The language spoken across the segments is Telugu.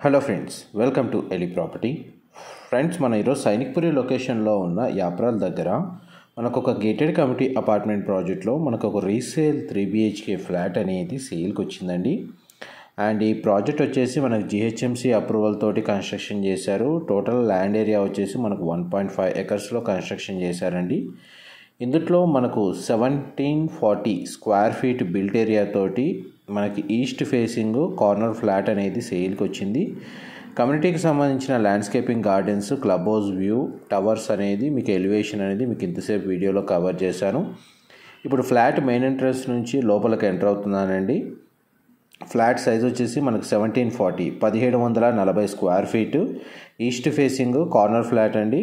Hello friends, welcome to Eli property. Friends, మన ఈరోజు సైనిక్పురి లొకేషన్లో ఉన్న యాప్రాల్ దగ్గర మనకు ఒక గేటెడ్ కమ్యూనిటీ అపార్ట్మెంట్ ప్రాజెక్ట్లో మనకు ఒక రీసేల్ 3 BHK ఫ్లాట్ అనేది సేల్కి వచ్చిందండి. అండ్ ఈ ప్రాజెక్ట్ వచ్చేసి మనకు GHMC అప్రూవల్ తోటి కన్స్ట్రక్షన్ చేశారు. టోటల్ ల్యాండ్ ఏరియా వచ్చేసి మనకు 1.5 ఎకర్స్లో కన్స్ట్రక్షన్ చేశారండి. ఇందులో మనకు 1740 స్క్వేర్ ఫీట్ బిల్ట్ ఏరియా తోటి మనకి ఈస్ట్ ఫేసింగ్ కార్నర్ ఫ్లాట్ అనేది సేల్కి వచ్చింది. కమ్యూనిటీకి సంబంధించిన landscaping gardens, club house view, towers అనేది మీకు ఎలివేషన్ అనేది మీకు ఇంతసేపు వీడియోలో కవర్ చేశాను. ఇప్పుడు ఫ్లాట్ మెయిన్ ఎంట్రన్స్ నుంచి లోపలికి ఎంటర్ అవుతున్నానండి. ఫ్లాట్ సైజ్ వచ్చేసి మనకు 1740 square feet east facing corner flat అండి.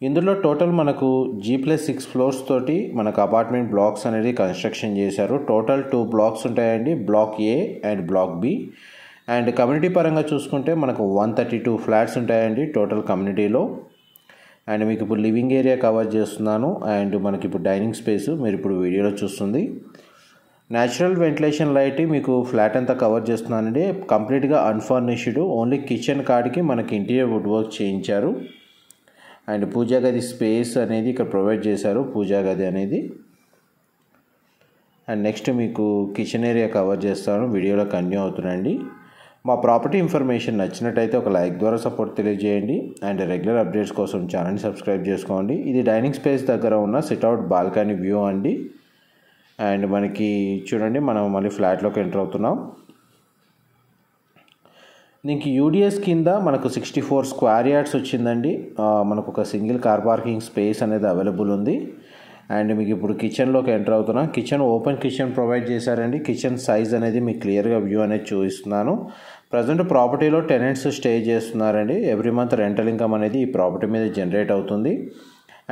ఇందులో టోటల్ మనకు G+6 ఫ్లోర్స్ తోటి మనకు అపార్ట్మెంట్ బ్లాక్స్ అనేది కన్స్ట్రక్షన్ చేశారు. టోటల్ 2 బ్లాక్స్ ఉంటాయండి, block A and block B. And community పరంగా చూసుకుంటే మనకు 132 ఫ్లాట్స్ ఉంటాయండి టోటల్ కమ్యూనిటీలో. అండ్ మీకు ఇప్పుడు లివింగ్ ఏరియా కవర్ చేస్తున్నాను. అండ్ మనకి ఇప్పుడు డైనింగ్ స్పేస్ మీరు ఇప్పుడు వీడియోలో చూస్తుంది. న్యాచురల్ వెంటిలేషన్ లైట్ మీకు ఫ్లాట్ అంతా కవర్ చేస్తున్నానండి. కంప్లీట్గా అన్ఫర్నిష్డ్, ఓన్లీ కిచెన్ కాడికి మనకి ఇంటీరియర్ వుడ్ వర్క్ చేయించారు. అండ్ పూజా గది స్పేస్ అనేది ఇక్కడ ప్రొవైడ్ చేశారు, పూజా గది అనేది. అండ్ నెక్స్ట్ మీకు కిచెన్ ఏరియా కవర్ చేస్తాను, వీడియోలో కంటిన్యూ అవుతుందండి. మా ప్రాపర్టీ ఇన్ఫర్మేషన్ నచ్చినట్టయితే ఒక లైక్ ద్వారా సపోర్ట్ తెలియజేయండి. అండ్ రెగ్యులర్ అప్డేట్స్ కోసం ఛానల్ని సబ్స్క్రైబ్ చేసుకోండి. ఇది డైనింగ్ స్పేస్ దగ్గర ఉన్న సిట్అవుట్ బాల్కనీ వ్యూ అండి. అండ్ మనకి చూడండి, మనం మళ్ళీ ఫ్లాట్లోకి ఎంటర్ అవుతున్నాం. దీనికి యూడిఎస్ కింద మనకు 64 స్క్వేర్ యార్డ్స్ వచ్చిందండి. మనకు ఒక సింగిల్ కార్ పార్కింగ్ స్పేస్ అనేది అవైలబుల్ ఉంది. అండ్ మీకు ఇప్పుడు కిచెన్లోకి ఎంటర్ అవుతున్నాం. కిచెన్ ఓపెన్ కిచెన్ ప్రొవైడ్ చేశారండి. కిచెన్ సైజ్ అనేది మీకు క్లియర్గా వ్యూ అనేది చూపిస్తున్నాను. ప్రజెంట్ ప్రాపర్టీలో టెనెంట్స్ స్టే చేస్తున్నారండి. ఎవ్రీ మంత్ రెంటల్ ఇన్కమ్ అనేది ఈ ప్రాపర్టీ మీద జనరేట్ అవుతుంది.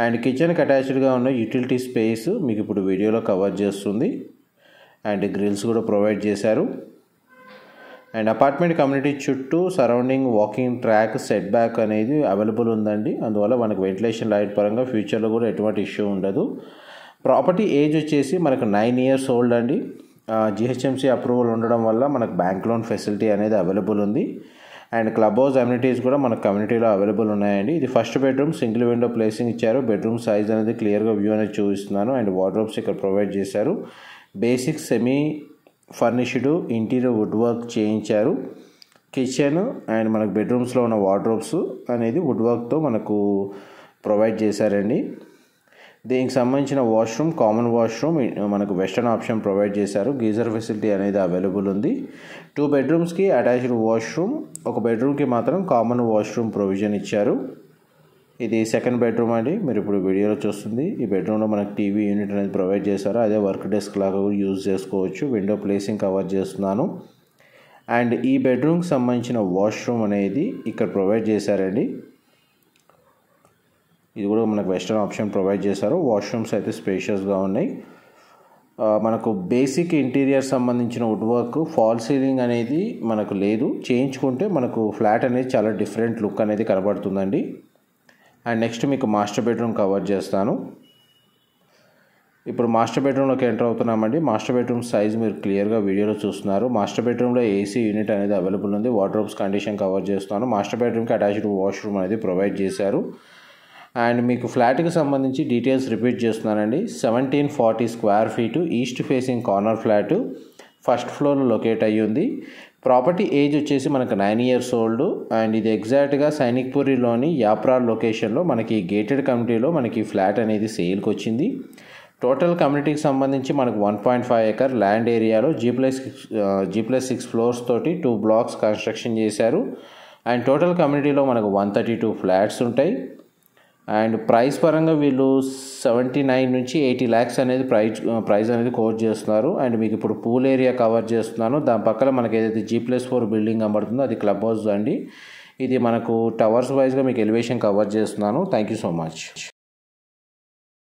అండ్ కిచెన్కి అటాచ్డ్గా ఉన్న యూటిలిటీ స్పేస్ మీకు ఇప్పుడు వీడియోలో కవర్ చేస్తుంది. అండ్ గ్రిల్స్ కూడా ప్రొవైడ్ చేశారు. అండ్ అపార్ట్మెంట్ కమ్యూనిటీ చుట్టూ surrounding walking track, set back అనేది అవైలబుల్ ఉందండి. అందువల్ల మనకు వెంటిలేషన్ లైట్ పరంగా ఫ్యూచర్లో కూడా ఎటువంటి ఇష్యూ ఉండదు. ప్రాపర్టీ ఏజ్ వచ్చేసి మనకు 9 years ఓల్డ్ అండి. GHMC అప్రూవల్ ఉండడం వల్ల మనకు బ్యాంక్ లోన్ ఫెసిలిటీ అనేది అవైలబుల్ ఉంది. అండ్ క్లబ్ హౌస్ అమ్యూనిటీస్ కూడా మన కమ్యూనిటీలో అవైలబుల్ ఉన్నాయండి. ఇది first bedroom, single window placing ఇచ్చారు. బెడ్రూమ్ సైజ్ అనేది క్లియర్గా వ్యూ అనేది చూపిస్తున్నాను. అండ్ వార్డ్రోబ్స్ ఇక్కడ ప్రొవైడ్ చేశారు. Basic semi furnished interior wood work చేయించారు. కిచెన్ అండ్ మనకు బెడ్రూమ్స్లో ఉన్న వార్డ్రోబ్స్ అనేది వుడ్ వర్క్తో మనకు ప్రొవైడ్ చేశారండి. దీనికి సంబంధించిన వాష్రూమ్, కామన్ వాష్రూమ్ మనకు వెస్టర్న్ ఆప్షన్ ప్రొవైడ్ చేశారు. గీజర్ ఫెసిలిటీ అనేది అవైలబుల్ ఉంది. 2 bedrooms అటాచ్డ్ వాష్రూమ్, ఒక బెడ్రూమ్కి మాత్రం కామన్ వాష్రూమ్ ప్రొవిజన్ ఇచ్చారు. ఇది సెకండ్ బెడ్రూమ్ అండి, మీరు ఇప్పుడు వీడియోలో చూస్తుంది. ఈ బెడ్రూమ్లో మనకు టీవీ యూనిట్ అనేది ప్రొవైడ్ చేశారు. అదే వర్క్ డెస్క్ లాగా యూజ్ చేసుకోవచ్చు. విండో ప్లేసింగ్ కవర్ చేస్తున్నాను. అండ్ ఈ బెడ్రూమ్కి సంబంధించిన వాష్రూమ్ అనేది ఇక్కడ ప్రొవైడ్ చేశారండి. ఇది కూడా మనకు వెస్టర్న్ ఆప్షన్ ప్రొవైడ్ చేశారు. వాష్రూమ్స్ అయితే స్పేషియస్గా ఉన్నాయి. మనకు బేసిక్ ఇంటీరియర్ సంబంధించిన వుడ్ వర్క్, ఫాల్ సీలింగ్ అనేది మనకు లేదు. చేయించుకుంటే మనకు ఫ్లాట్ అనేది చాలా డిఫరెంట్ లుక్ అనేది కనబడుతుందండి. అండ్ నెక్స్ట్ మీకు మాస్టర్ బెడ్రూమ్ కవర్ చేస్తాను. ఇప్పుడు మాస్టర్ బెడ్రూమ్లోకి ఎంటర్ అవుతున్నామండి. మాస్టర్ బెడ్రూమ్ సైజ్ మీరు క్లియర్గా వీడియోలో చూస్తున్నారు. మాస్టర్ బెడ్రూమ్లో ఏసీ యూనిట్ అనేది అవైలబుల్ ఉంది. వార్డ్రోబ్స్ కండిషన్ కవర్ చేస్తాను. మాస్టర్ బెడ్రూమ్కి అటాచ్డ్ వాష్రూమ్ అనేది ప్రొవైడ్ చేశారు. అండ్ మీకు ఫ్లాట్కి సంబంధించి డీటెయిల్స్ రిపీట్ చేస్తున్నానండి. 1740 square feet east facing corner flat, first ఫ్లోర్లో లొకేట్ అయ్యి ఉంది. ప్రాపర్టీ ఏజ్ వచ్చేసి మనకు 9 years ఓల్డ్. అండ్ ఇది ఎగ్జాక్ట్గా సైనిక్పురిలోని యాప్రాల్ లొకేషన్లో మనకి గేటెడ్ కమ్యూనిటీలో మనకి ఫ్లాట్ అనేది సేల్కి వచ్చింది. టోటల్ కమ్యూనిటీకి సంబంధించి మనకు 1.5 acre ల్యాండ్ ఏరియాలో G+6 ఫ్లోర్స్ తోటి 2 blocks కన్స్ట్రక్షన్ చేశారు. అండ్ టోటల్ కమ్యూనిటీలో మనకు 132 ఫ్లాట్స్ ఉంటాయి. అండ్ ప్రైస్ పరంగా వీళ్ళు 79 నుంచి 80 lakhs అనేది ప్రైస్ అనేది కోట్ చేస్తున్నారు. అండ్ మీకు ఇప్పుడు పూల్ ఏరియా కవర్ చేస్తున్నాను. దాని పక్కన మనకి ఏదైతే G+4 బిల్డింగ్ కనబడుతుందో అది క్లబ్ హౌస్ అండి. ఇది మనకు టవర్స్ వైజ్గా మీకు ఎలివేషన్ కవర్ చేస్తున్నాను. Thank you so much.